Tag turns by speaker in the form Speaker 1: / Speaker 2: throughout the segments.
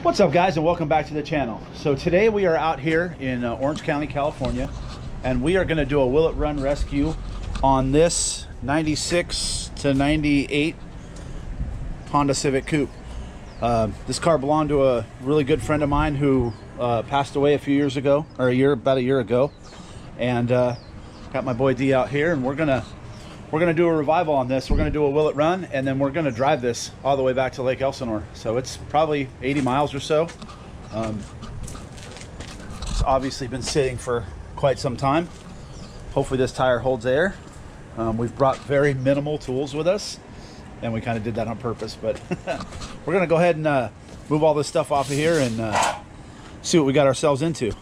Speaker 1: What's up, guys, and welcome back to the channel. So today we are out here in Orange County, California, and we are going to do a will it run rescue on this 96 to 98 Honda Civic coupe. This car belonged to a really good friend of mine who passed away a few years ago, or about a year ago, and got my boy D out here, and we're gonna do a revival on this. We're gonna do a will it run, and then we're gonna drive this all the way back to Lake Elsinore. So it's probably 80 miles or so. It's obviously been sitting for quite some time. Hopefully this tire holds air. We've brought very minimal tools with us, and we kind of did that on purpose, but we're gonna go ahead and move all this stuff off of here and see what we got ourselves into.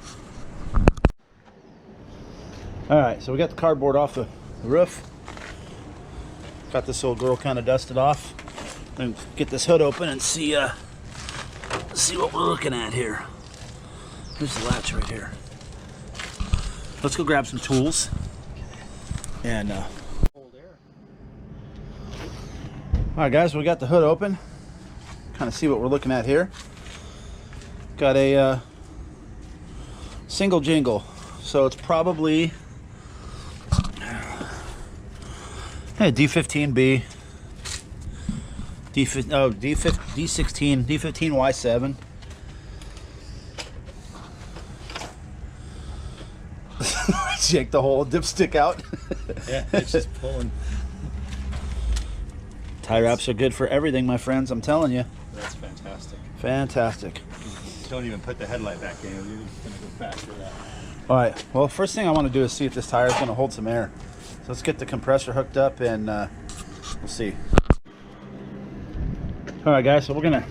Speaker 1: All right, so we got the cardboard off the roof. Got this old girl kind of dusted off. And get this hood open and see what we're looking at here. There's the latch right here. Let's go grab some tools and hold air. All right, guys, we got the hood open. Kind of see what we're looking at here. Got a single jingle, so it's probably D15B, D16, D15Y7. Shake the whole dipstick out.
Speaker 2: Yeah, it's just pulling.
Speaker 1: Tie wraps are good for everything, my friends. I'm telling you.
Speaker 2: That's fantastic.
Speaker 1: Fantastic.
Speaker 2: Don't even put the headlight back in. You're gonna go faster that.
Speaker 1: All right. Well, first thing I want to do is see if this tire is going to hold some air. So let's get the compressor hooked up and we'll see. All right, guys. So we're gonna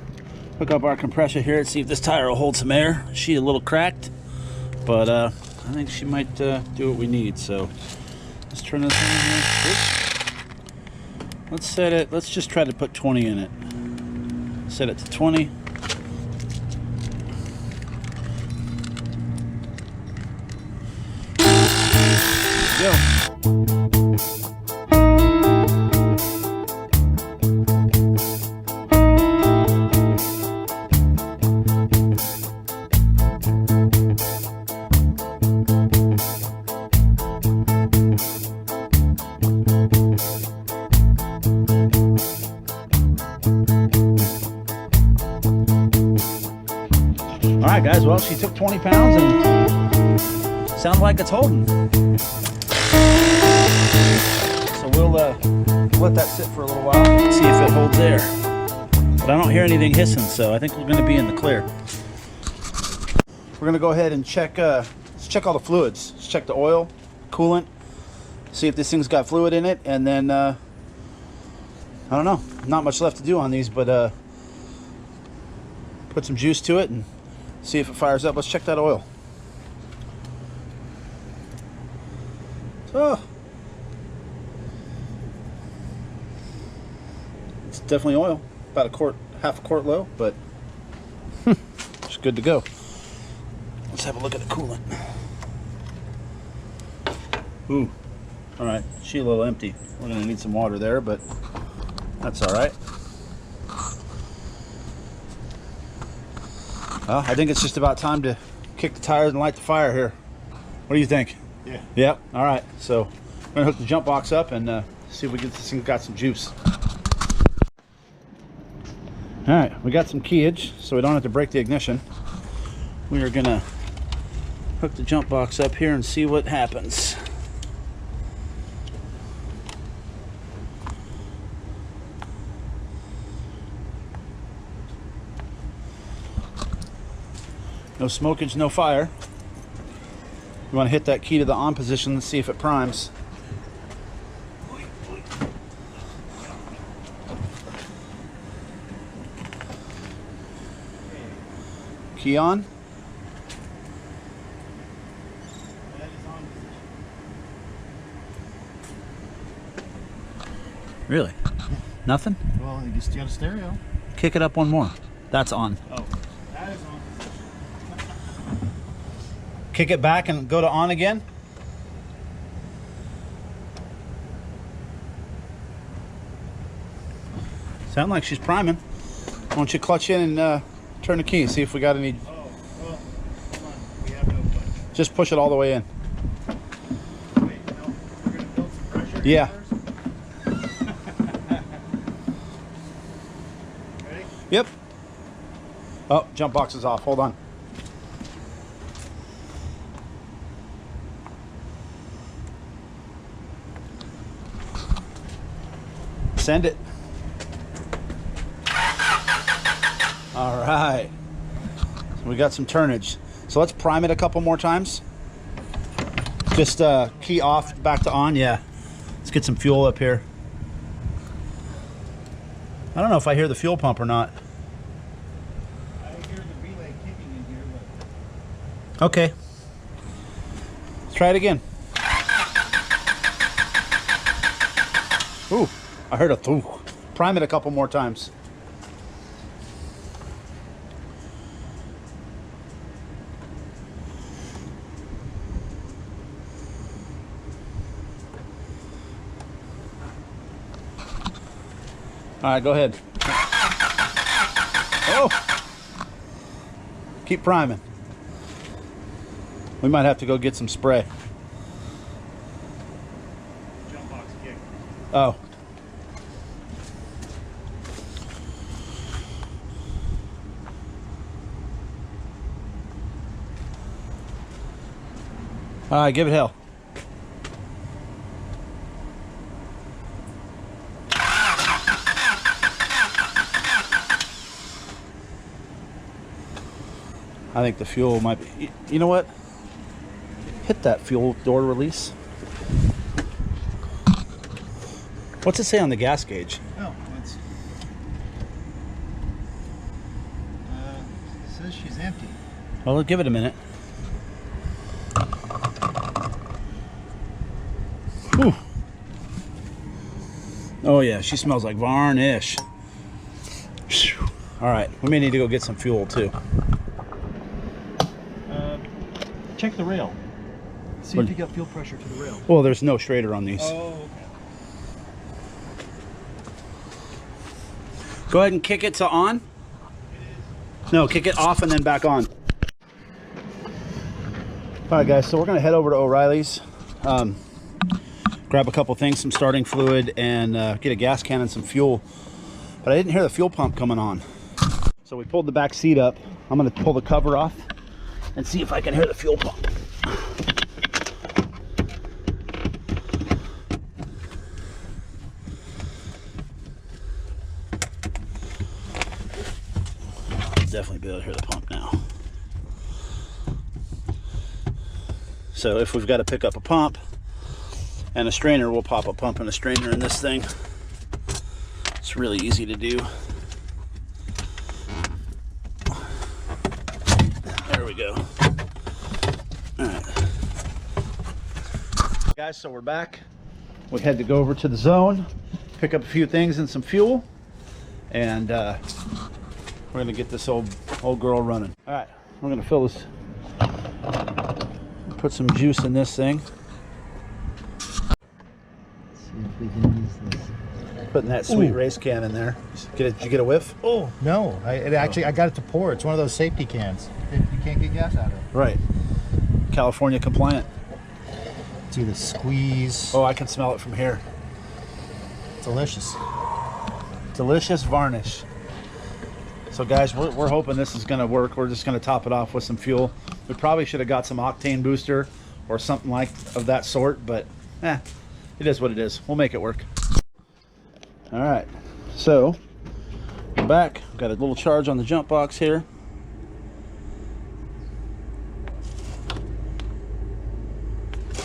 Speaker 1: hook up our compressor here and see if this tire will hold some air. She's a little cracked, but I think she might do what we need. So let's turn this on here. Oops. Let's set it. Let's just try to put 20 in it. Set it to 20. There we go. All right, guys, well, she took 20 pounds and sounds like it's holding. So we'll let that sit for a little while, see if it holds air. But I don't hear anything hissing, so I think we're gonna be in the clear. We're gonna go ahead and check, let's check all the fluids. Let's check the oil, coolant, see if this thing's got fluid in it, and then, I don't know, not much left to do on these, but put some juice to it and see if it fires up. Let's check that oil. Oh, it's definitely oil. About a quart, half a quart low, but it's good to go. Let's have a look at the coolant. Ooh, all right, she's a little empty. We're gonna need some water there, but that's all right. Well, I think it's just about time to kick the tires and light the fire here. What do you think?
Speaker 2: Yeah.
Speaker 1: Yep. All right. So I'm gonna hook the jump box up and see if we get this thing got some juice. All right, we got some keyage, so we don't have to break the ignition. We are gonna hook the jump box up here and see what happens. No smokage, no fire. You want to hit that key to the on position and see if it primes. Key on. Really? Nothing?
Speaker 2: Well, you just got a stereo.
Speaker 1: Kick it up one more. That's on.
Speaker 2: Oh, that is on.
Speaker 1: Kick it back and go to on again. Sound like she's priming. Why don't you clutch in and Turn the key, see if we got any.
Speaker 2: Oh, well, hold on. We have no clutch.
Speaker 1: Just push it all the way in.
Speaker 2: Wait, no. We're going to build some pressure here
Speaker 1: Yeah.
Speaker 2: first. Ready?
Speaker 1: Yep. Oh, jump box is off. Hold on. Send it. All right. So we got some turnage. So let's prime it a couple more times. Just key off, back to on. Yeah. Let's get some fuel up here. I don't know if I hear the fuel pump or not.
Speaker 2: I hear the relay kicking in here, but...
Speaker 1: Okay. Let's try it again. Ooh, I heard a thoo. Prime it a couple more times. All right, go ahead. Oh! Keep priming. We might have to go get some spray.
Speaker 2: Jump box kick.
Speaker 1: Oh. All right, give it hell. I think the fuel might be, you know what? Hit that fuel door release. What's it say on the gas gauge?
Speaker 2: Oh, that's... it says she's empty.
Speaker 1: Well, give it a minute. Whew. Oh yeah, she smells like varnish. All right, we may need to go get some fuel too.
Speaker 2: Check the rail. See if you got fuel pressure to the rail.
Speaker 1: Well, there's no Schrader on these.
Speaker 2: Oh, okay.
Speaker 1: Go ahead and kick it to on. No, kick it off and then back on. All right, guys, so we're gonna head over to O'Reilly's, grab a couple things, some starting fluid, and get a gas can and some fuel. But I didn't hear the fuel pump coming on. So we pulled the back seat up. I'm gonna pull the cover off and see if I can hear the fuel pump. Definitely be able to hear the pump now. So if we've got to pick up a pump and a strainer, we'll pop a pump and a strainer in this thing. It's really easy to do. There we go. All right. Guys, so we're back. We had to go over to the zone, pick up a few things and some fuel, and we're gonna get this old girl running. All right, we're gonna fill this, put some juice in this thing.
Speaker 2: Let's see if we can use this.
Speaker 1: Putting that sweet race can in there. Did you get a whiff?
Speaker 2: Oh no! I got it to pour. It's one of those safety cans. You can't get gas out of it.
Speaker 1: Right. California compliant.
Speaker 2: See the squeeze.
Speaker 1: Oh, I can smell it from here.
Speaker 2: Delicious.
Speaker 1: Delicious varnish. So guys, we're hoping this is going to work. We're just going to top it off with some fuel. We probably should have got some octane booster or something like of that sort, but it is what it is. We'll make it work. All right, so we're back. Got a little charge on the jump box here.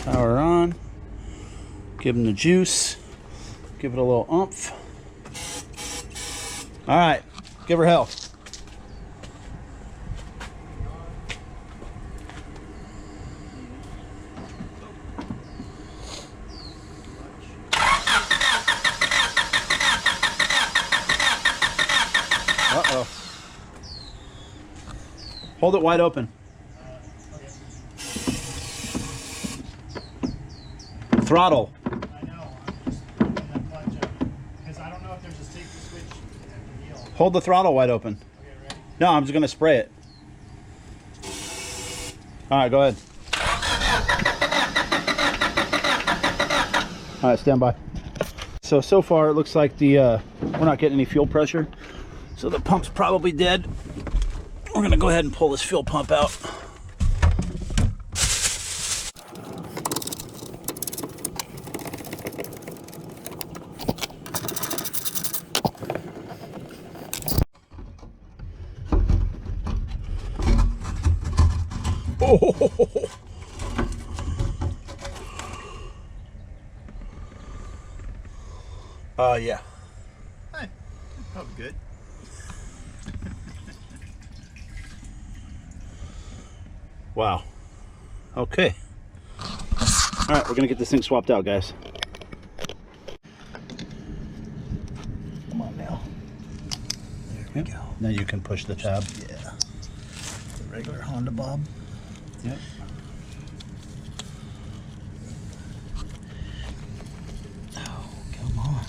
Speaker 1: Power on. Give them the juice. Give it a little oomph. All right, give her hell. Uh-oh. Hold it wide open. Throttle.
Speaker 2: I know. I'm just putting that clutch up because I don't know if there's a safety switch at the wheel.
Speaker 1: Hold the throttle wide open.
Speaker 2: Okay, ready?
Speaker 1: No, I'm just gonna spray it. All right, go ahead. All right, stand by. So far it looks like we're not getting any fuel pressure, so the pump's probably dead. We're gonna go ahead and pull this fuel pump out. Yeah.
Speaker 2: Hi. Probably good.
Speaker 1: Wow. Okay. All right, we're gonna get this thing swapped out, guys. Come on now.
Speaker 2: There we go.
Speaker 1: Now you can push the tab.
Speaker 2: Yeah. The regular Honda Bob.
Speaker 1: Yep.
Speaker 2: Oh, come on.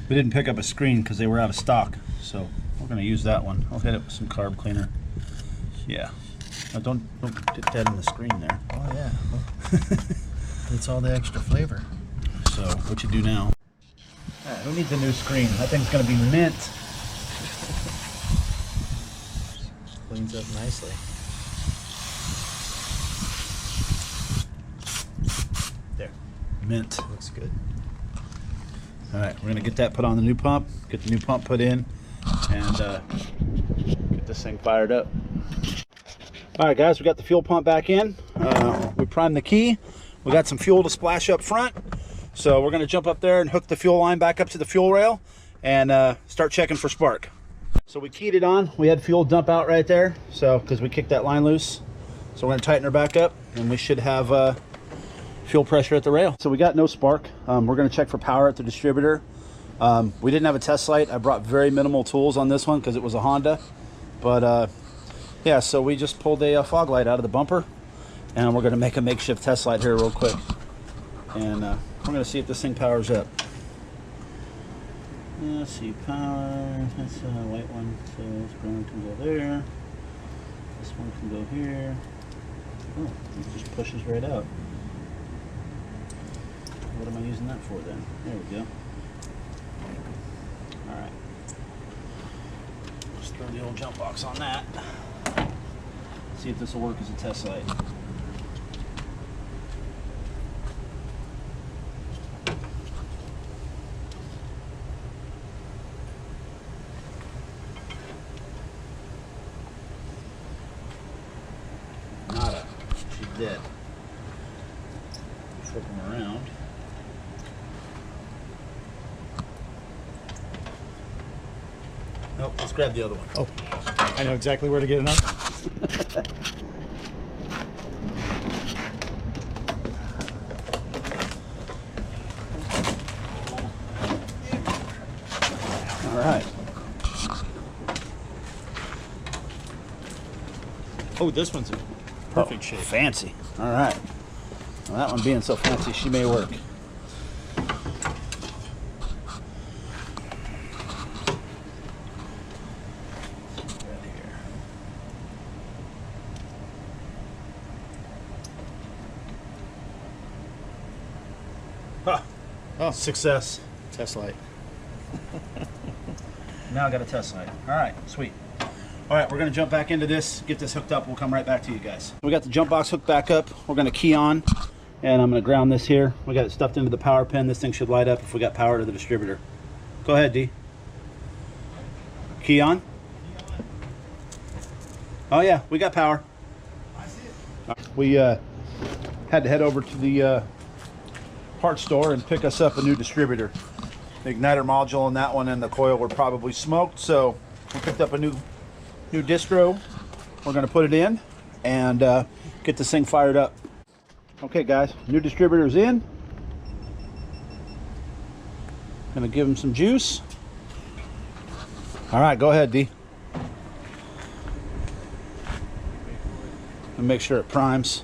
Speaker 1: We didn't pick up a screen because they were out of stock, so we're gonna use that one. I'll hit it with some carb cleaner. Yeah. Now don't get that in the screen there.
Speaker 2: Oh yeah. It's all the extra flavor.
Speaker 1: So what you do now? All right, who needs a new screen? That thing's gonna be mint.
Speaker 2: Cleans up nicely.
Speaker 1: There. Mint.
Speaker 2: Looks good.
Speaker 1: All right, we're gonna get that put on the new pump, get the new pump put in, and get this thing fired up. All right, guys, we got the fuel pump back in. We primed the key. We got some fuel to splash up front. So we're gonna jump up there and hook the fuel line back up to the fuel rail and start checking for spark. So we keyed it on. We had fuel dump out right there, so because we kicked that line loose. So we're gonna tighten her back up, and we should have fuel pressure at the rail. So we got no spark. We're gonna check for power at the distributor. We didn't have a test light. I brought very minimal tools on this one because it was a Honda. But yeah, so we just pulled a fog light out of the bumper, and we're gonna make a makeshift test light here real quick. And we're gonna see if this thing powers up. Let's see, power, that's a white one, so this brown can go there. This one can go here. Oh, it just pushes right out. What am I using that for then? There we go. Alright. Just throw the old jump box on that. See if this will work as a test light. Nada. She's dead. Flip them around. Nope, let's grab the other one.
Speaker 2: Oh, I know exactly where to get it on.
Speaker 1: All right.
Speaker 2: Oh, this one's in perfect shape.
Speaker 1: Fancy. All right. Well, that one being so fancy, she may work. Huh.
Speaker 2: Oh,
Speaker 1: Success.
Speaker 2: test light.
Speaker 1: Now I got a test light. All right, sweet. All right, we're gonna jump back into this, get this hooked up. We'll come right back to you guys. We got the jump box hooked back up. We're gonna key on, and I'm gonna ground this here. We got it stuffed into the power pin. This thing should light up if we got power to the distributor. Go ahead, D. Key on. Oh yeah, we got power. We had to head over to the parts store and pick us up a new distributor. The igniter module on that one and the coil were probably smoked, so we picked up a new distro. We're going to put it in and get this thing fired up. Okay guys, new distributor's in. Gonna give him some juice. All right, go ahead, D. And make sure it primes.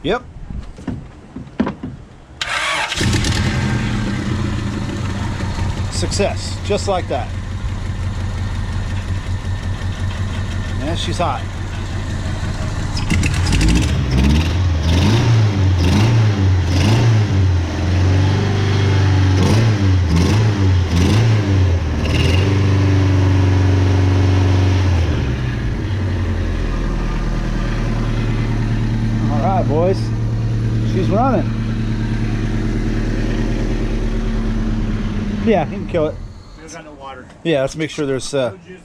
Speaker 1: Yep. Success, just like that. Yeah, she's hot. All right, boys. She's running. Yeah, you can kill it.
Speaker 2: We got no water.
Speaker 1: Yeah, let's make sure there's.
Speaker 2: No juices in there.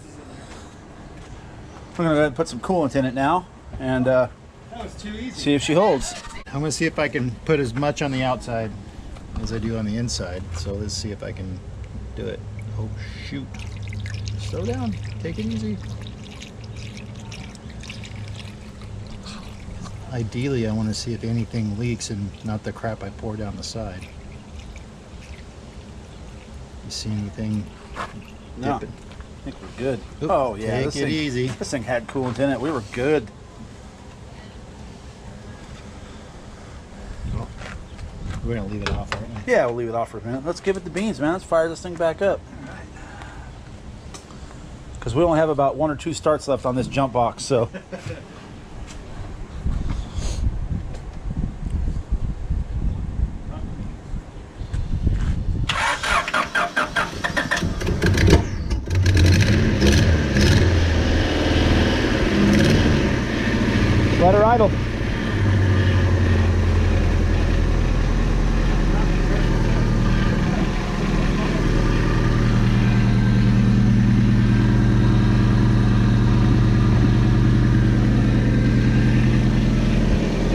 Speaker 1: We're gonna go ahead and put some coolant in it now, and
Speaker 2: That was too easy.
Speaker 1: see if she holds.
Speaker 3: I'm gonna see if I can put as much on the outside as I do on the inside. So let's see if I can do it. Oh shoot. Slow down. Take it easy. Ideally, I want to see if anything leaks and not the crap I pour down the side. You see anything
Speaker 1: No.
Speaker 3: dipping?
Speaker 1: I think we're good.
Speaker 3: Oop,
Speaker 1: Oh yeah,
Speaker 3: take it easy.
Speaker 1: This thing had coolant in it. We were good.
Speaker 3: We're gonna leave it off, aren't we?
Speaker 1: Yeah, we'll leave it off for a minute. Let's give it the beans, man. Let's fire this thing back up. Because we only have about 1 or 2 starts left on this jump box, so. Let her idle.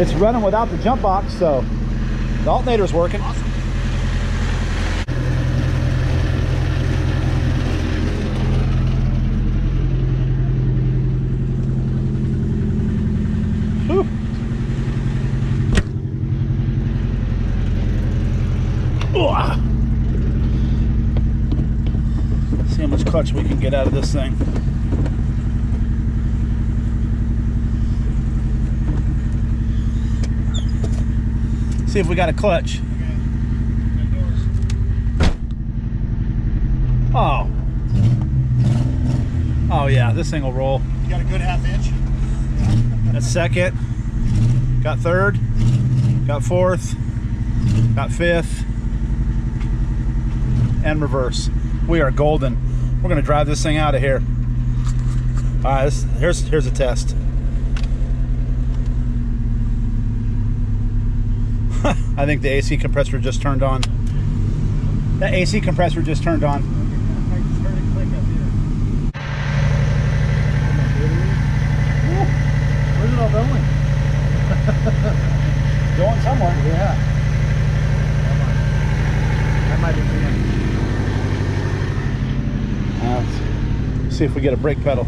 Speaker 1: It's running without the jump box, so the alternator's working.
Speaker 2: Awesome.
Speaker 1: Whew. Ooh. See how much clutch we can get out of this thing. See if we got a clutch. Oh. Oh yeah, this thing will roll.
Speaker 2: You got a good half inch?
Speaker 1: That's second. Got third. Got fourth. Got fifth. And reverse. We are golden. We're gonna drive this thing out of here. All right, here's a test. I think the AC compressor just turned on. The AC compressor just turned on.
Speaker 2: I just heard it click up here.
Speaker 3: Where's it all going?
Speaker 1: Going somewhere.
Speaker 3: Yeah. That might be too much.
Speaker 1: Let's see if we get a brake pedal.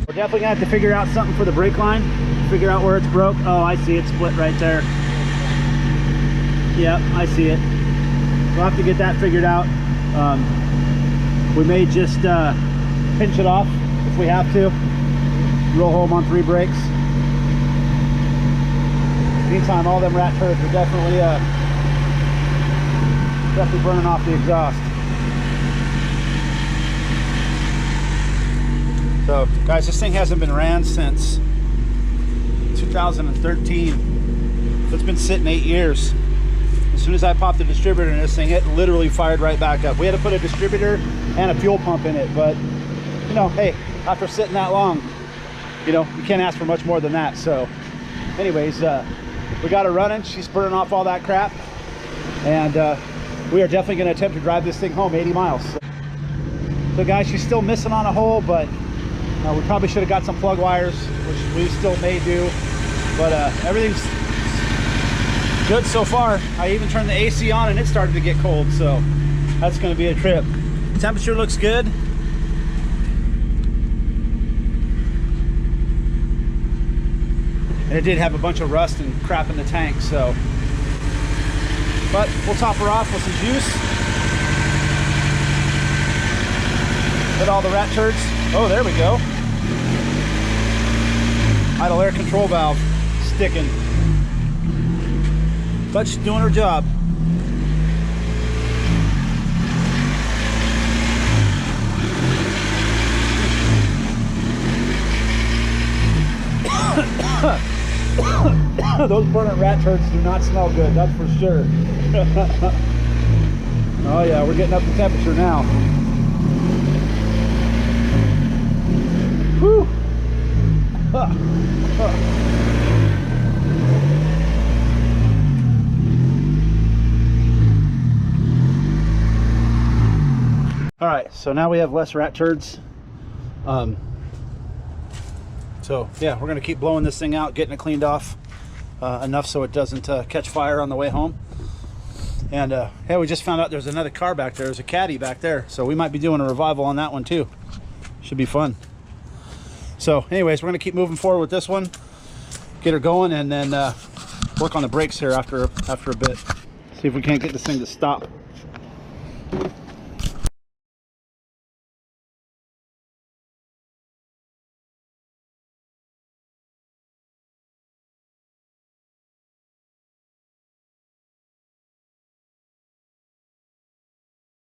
Speaker 1: We're definitely gonna have to figure out something for the brake line. Figure out where it's broke. Oh, I see it split right there. Yep, I see it. We'll have to get that figured out. We may just pinch it off if we have to. Roll home on 3 brakes. Meantime, all them rat turds are definitely burning off the exhaust. So, guys, this thing hasn't been ran since 2013. So it's been sitting 8 years. As soon as I popped the distributor in this thing, it literally fired right back up. We had to put a distributor and a fuel pump in it, but you know, hey, after sitting that long, you know, you can't ask for much more than that. So anyways, we got her running. She's burning off all that crap, and we are definitely going to attempt to drive this thing home 80 miles. So guys, she's still missing on a hole, but we probably should have got some plug wires, which we still may do, but everything's good so far. I even turned the AC on and it started to get cold, so that's going to be a trip. Temperature looks good. And it did have a bunch of rust and crap in the tank, so. But we'll top her off with some juice. Hit all the rat turds. Oh, there we go. Idle air control valve sticking. But she's doing her job. Those burning rat turds do not smell good, that's for sure. Oh yeah, we're getting up to temperature now. Whew. All right, so now we have less rat turds. So yeah, we're gonna keep blowing this thing out, getting it cleaned off enough so it doesn't catch fire on the way home. And yeah, we just found out there's another car back there. There's a caddy back there, so we might be doing a revival on that one too. Should be fun. So anyways, we're gonna keep moving forward with this one, get her going, and then work on the brakes here after a bit. See if we can't get this thing to stop.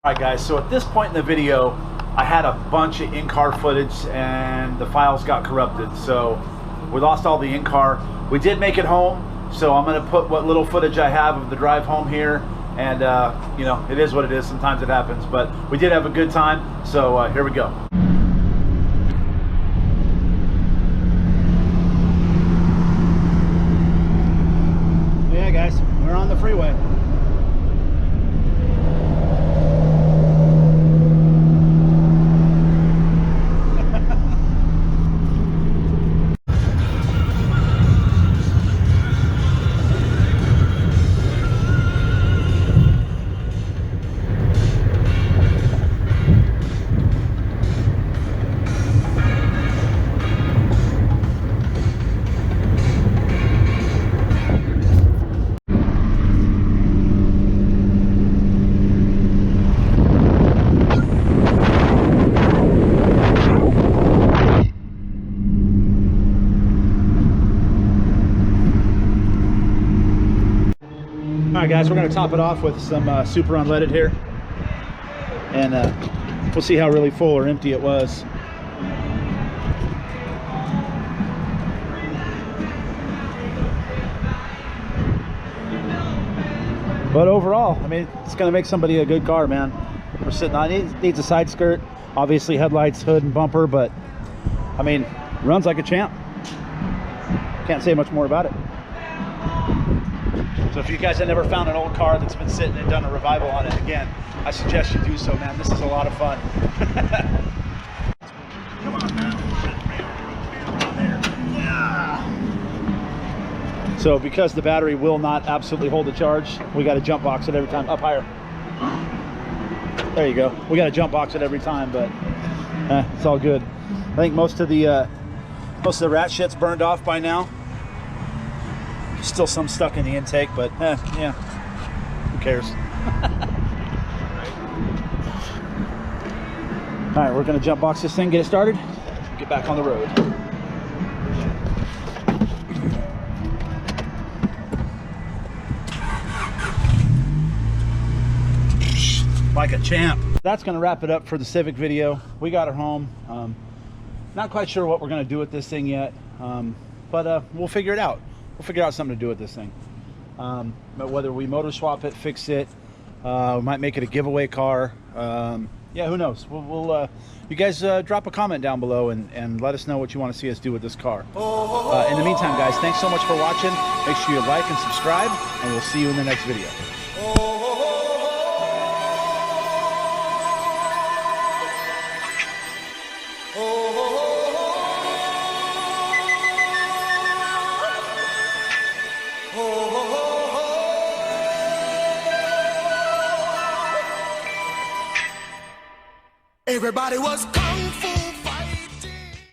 Speaker 1: Alright guys, so at this point in the video, I had a bunch of in-car footage and the files got corrupted. So we lost all the in-car. We did make it home, so I'm going to put what little footage I have of the drive home here. And you know, it is what it is. Sometimes it happens, but we did have a good time. So here we go. Yeah guys, we're on the freeway. Alright guys, we're going to top it off with some super unleaded here, and we'll see how really full or empty it was. But overall, I mean, it's going to make somebody a good car, man. We're sitting on it. Needs a side skirt, obviously headlights, hood, and bumper, but I mean, runs like a champ. Can't say much more about it. So if you guys have never found an old car that's been sitting and done a revival on it, again, I suggest you do so, man. This is a lot of fun. Come on now. There. Yeah. So because the battery will not absolutely hold the charge, we got to jump box it every time. Up higher. There you go. We got to jump box it every time, but it's all good. I think most of the rat shit's burned off by now. Still some stuck in the intake, but yeah, who cares? All right, we're gonna jump box this thing, get it started, get back on the road. Like a champ. That's gonna wrap it up for the Civic video. We got her home. Not quite sure what we're gonna do with this thing yet, but we'll figure it out. We'll figure out something to do with this thing. But whether we motor swap it, fix it, we might make it a giveaway car. Yeah, who knows? We'll you guys drop a comment down below and let us know what you want to see us do with this car. In the meantime, guys, thanks so much for watching. Make sure you like and subscribe, and we'll see you in the next video.
Speaker 4: Everybody was